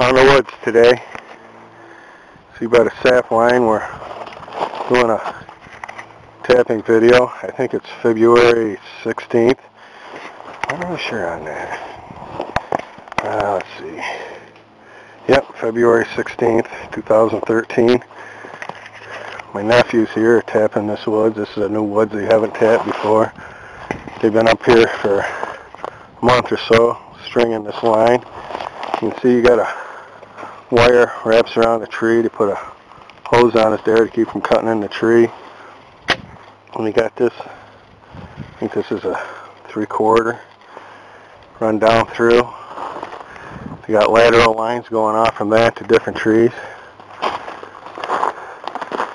On the woods today. See by the sap line, we're doing a tapping video. I think it's February 16th. I'm not sure on that. Let's see. Yep, February 16th, 2013. My nephews here are tapping this woods. This is a new woods they haven't tapped before. They've been up here for a month or so, stringing this line. You can see you got a wire wraps around the tree to put a hose on it there to keep from cutting in the tree. And we got this, I think this is a 3/4, run down through. We got lateral lines going off from that to different trees.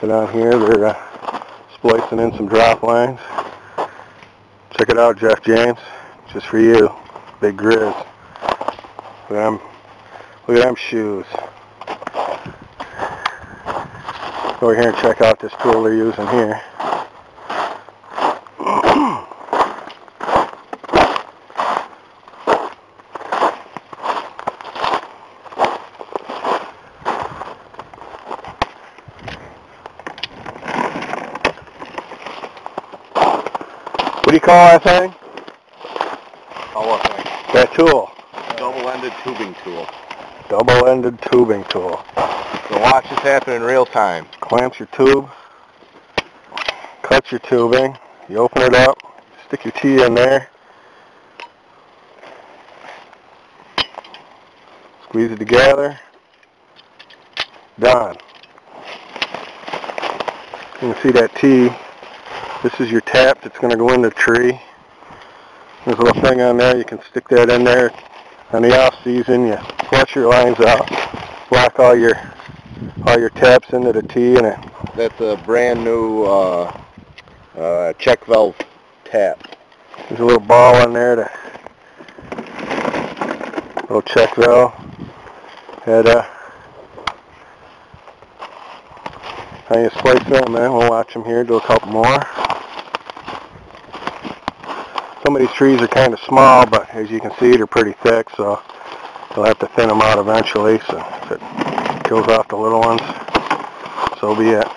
And down here they're splicing in some drop lines. Check it out, Jeff James, just for you, big grizz. Look at them shoes. Go over here and check out this tool they're using here. What do you call that thing? Oh, what thing? That tool. Double-ended tubing tool. Double-ended tubing tool. So watch this happen in real time. Clamps your tube, cuts your tubing, you open it up, stick your T in there, squeeze it together, done. You can see that T, this is your tap that's going to go in the tree. There's a little thing on there, you can stick that in there. On the off season, you flush your lines out, block all your taps into the T, and that's a brand new check valve tap. There's a little ball in there, little check valve. And now you splice them in. We'll watch them here, do a couple more. Some of these trees are kind of small, but as you can see, they're pretty thick, so you'll have to thin them out eventually. So if it kills off the little ones, so be it.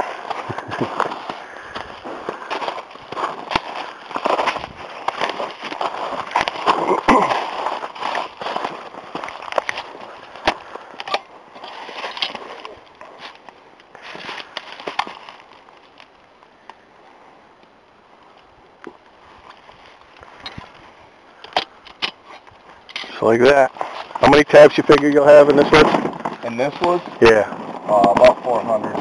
So like that. How many taps you figure you'll have in this woods? In this woods? Yeah. About 400.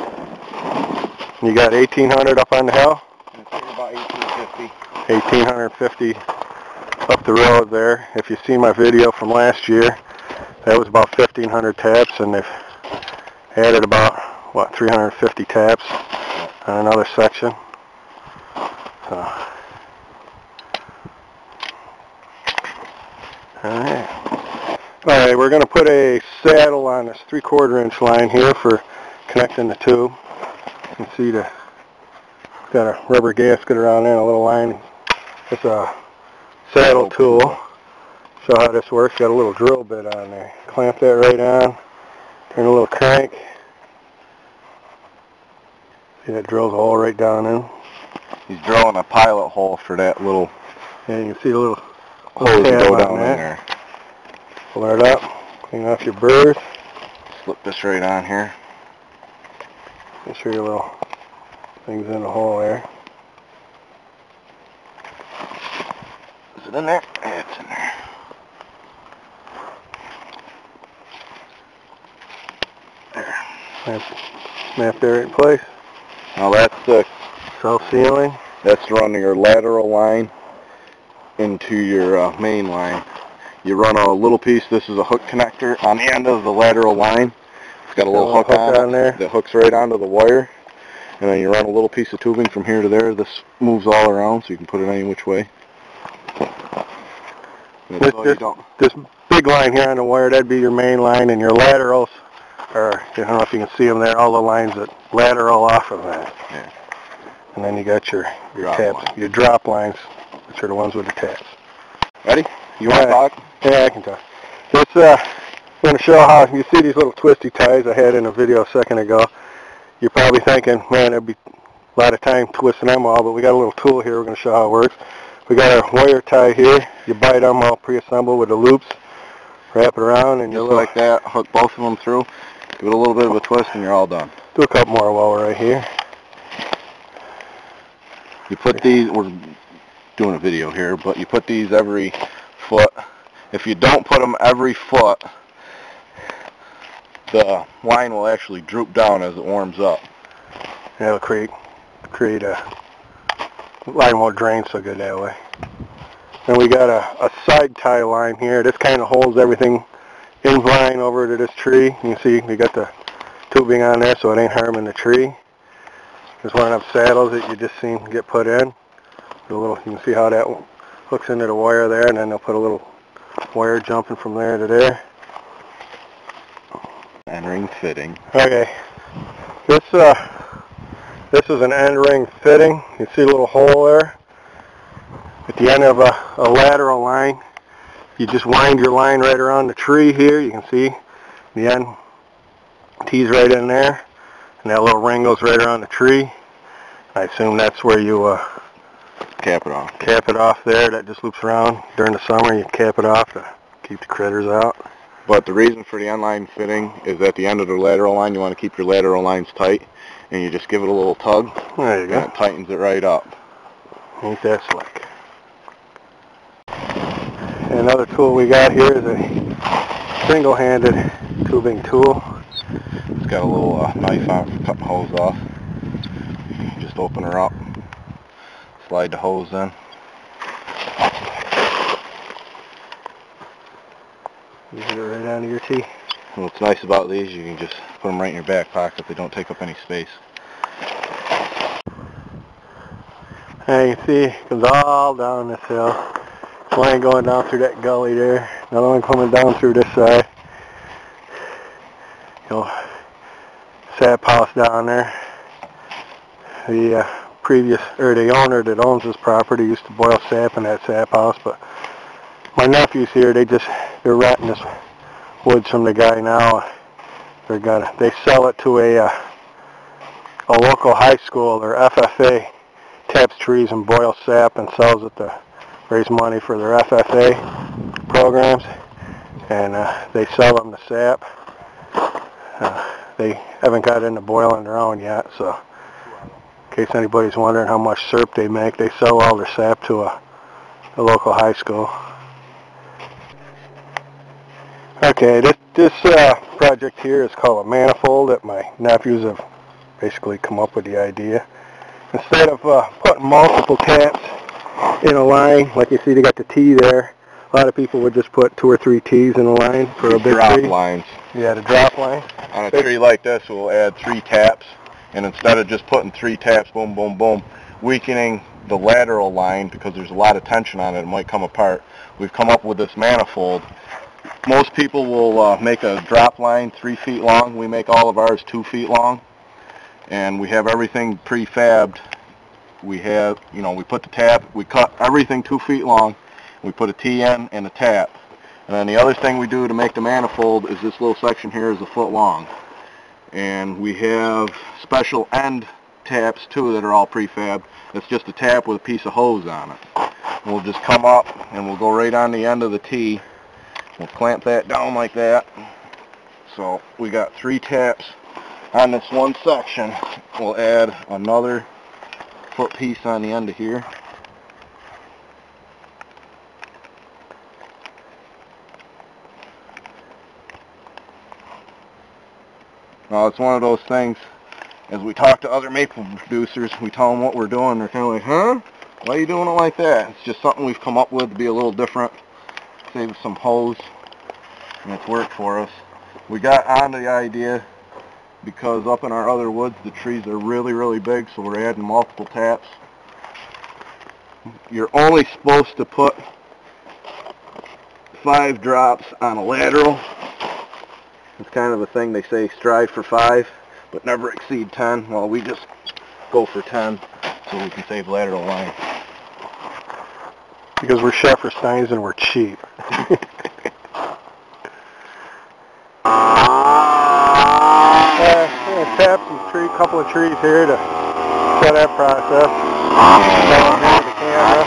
You got 1,800 up on the hill? I figure about 1,850. 1,850 up the road there. If you see my video from last year, that was about 1,500 taps, and they've added about, 350 taps on another section. Alright, we're going to put a saddle on this 3/4 inch line here for connecting the tube. You can see got a rubber gasket around there and a little line. It's a saddle tool. Show how this works. Got a little drill bit on there. Clamp that right on. Turn a little crank. See, that drills a hole right down in. He's drilling a pilot hole for that little. And you can see a little hole to go down in that. there. Pull it up. Clean off your burrs. Slip this right on here. Make sure your little thing's in the hole there. Is it in there? Yeah, it's in there. There. Snap that right in place. Now that's the Self-sealing. That's to run your lateral line into your main line. You run a little piece. This is a hook connector on the end of the lateral line. It's got a little hook on there that hooks right onto the wire. And then you run a little piece of tubing from here to there. This moves all around, so you can put it any which way. This big line here on the wire, that'd be your main line, and your laterals, or I don't know if you can see them there, all the lines that lateral off of that. Yeah. And then you got your taps, your drop lines, which are the ones with the taps. Ready? You want to talk? Yeah, I can talk. I'm going to show how you see these little twisty ties I had in a video a second ago. You're probably thinking, man, it'd be a lot of time twisting them all, but we got a little tool here. We're going to show how it works. We got our wire tie here. You buy them all pre-assembled with the loops. Wrap it around and just like that. Hook both of them through. Give it a little bit of a twist and you're all done. Do a couple more while we're right here. You put these, we're doing a video here, but you put these every foot. If you don't put them every foot, the line will actually droop down as it warms up. Yeah, it'll create a line won't drain so good that way. And we got a side tie line here. This kind of holds everything in line over to this tree. You can see we got the tubing on there so it ain't harming the tree. There's one of them saddles that you just seen get put in. You can see how that hooks into the wire there, and then they'll put a little wire jumping from there to there. End ring fitting. Okay, this is an end ring fitting. You see a little hole there at the end of a lateral line. You just wind your line right around the tree here. You can see the end tees right in there, and that little ring goes right around the tree. I assume that's where you cap it off. Cap it off there. That just loops around during the summer. You cap it off to keep the critters out. But the reason for the end line fitting is at the end of the lateral line, you want to keep your lateral lines tight, and you just give it a little tug. There you go. And it tightens it right up. Ain't that slick. And another tool we got here is a single-handed tubing tool. It's got a little knife on it for cutting hose off. Just open her up, slide the hose in. You get it right onto your tee. And what's nice about these, you can just put them right in your back pocket. They don't take up any space. And you can see it goes all down this hill. One going down through that gully there. Another one coming down through this side. Sap house down there. The the owner that owns this property used to boil sap in that sap house, but my nephews here, they're renting this woods from the guy now. They sell it to a local high school, or FFA, taps trees and boils sap and sells it to raise money for their FFA programs, and they sell them the sap. They haven't got into boiling their own yet, so in case anybody's wondering how much syrup they make, they sell all their sap to a local high school. Okay, this project here is called a manifold that my nephews have basically come up with the idea. Instead of putting multiple taps in a line, like you see they got the T there, a lot of people would just put 2 or 3 T's in a line for a big drop tree. lines. Yeah, the drop line. On a tree like this, we'll add 3 taps, and instead of just putting 3 taps, boom, boom, boom, weakening the lateral line because there's a lot of tension on it, it might come apart. We've come up with this manifold. Most people will make a drop line 3 feet long. We make all of ours 2 feet long, and we have everything prefabbed. We have, we put the tap, we cut everything 2 feet long, we put a T in and a tap. And then the other thing we do to make the manifold is this little section here is 1 foot long. And we have special end taps too that are all prefabbed. It's just a tap with a piece of hose on it. And we'll just come up and we'll go right on the end of the T. We'll clamp that down like that. So we got 3 taps on this one section. We'll add another foot piece on the end of here. Now it's one of those things, as we talk to other maple producers, we tell them what we're doing, they're kind of like, huh? Why are you doing it like that? It's just something we've come up with to be a little different, save some hose, and it's worked for us. We got onto the idea because up in our other woods the trees are really, really big, so we're adding multiple taps. You're only supposed to put 5 drops on a lateral. It's kind of a thing, they say strive for 5, but never exceed 10. Well, we just go for 10 so we can save lateral line. Because we're Sheffersteins and we're cheap. a couple of trees here to show that process. Down here with the camera.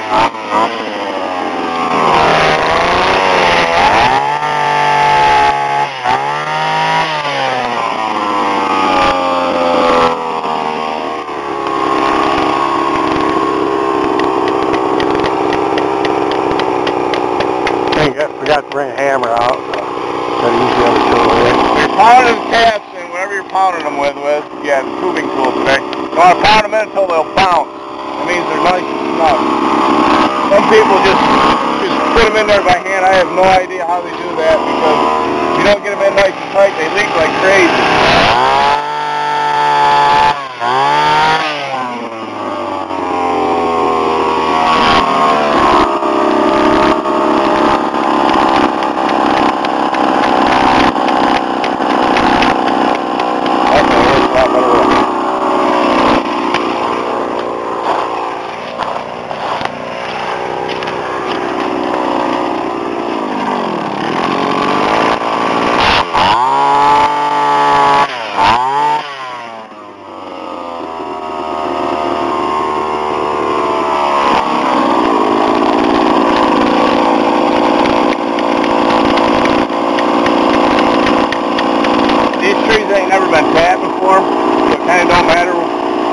Forgot to bring a hammer out, so gotta use the other tool here. You're pounding the taps and whatever you're pounding them with, yeah, the tubing tool today. You want to pound them in until they'll bounce. That means they're nice and snug. Some people just put them in there by hand. I have no idea how they do that because if you don't get them in nice and tight, they leak like crazy. Tapped before, so it kind of don't matter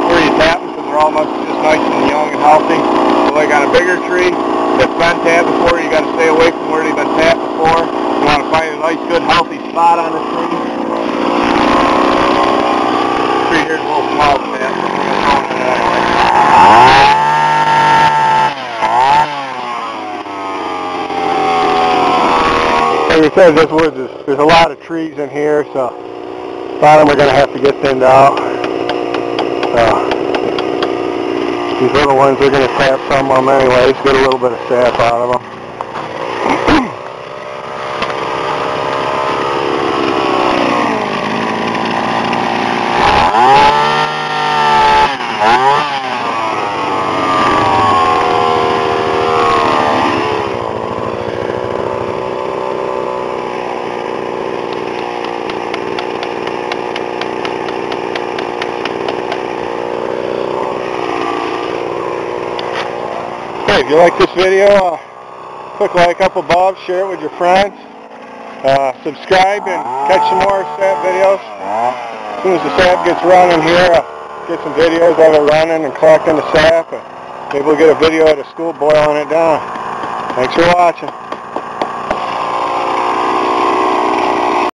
where you tap them because they're all just nice and young and healthy. So like on a bigger tree that's been tapped before, you got to stay away from where they've been tapped before. You want to find a nice, good, healthy spot on the tree. This tree here's a little small tap. Like we said, this woods there's a lot of trees in here, so a lot of them are going to have to get thinned out. These little ones are going to tap some of them anyways, get a little bit of sap out of them. If you like this video, click like up above, share it with your friends, subscribe and catch some more sap videos. As soon as the sap gets running here, get some videos of it running and collecting the sap, and maybe we'll get a video of the school boiling it down. Thanks for watching.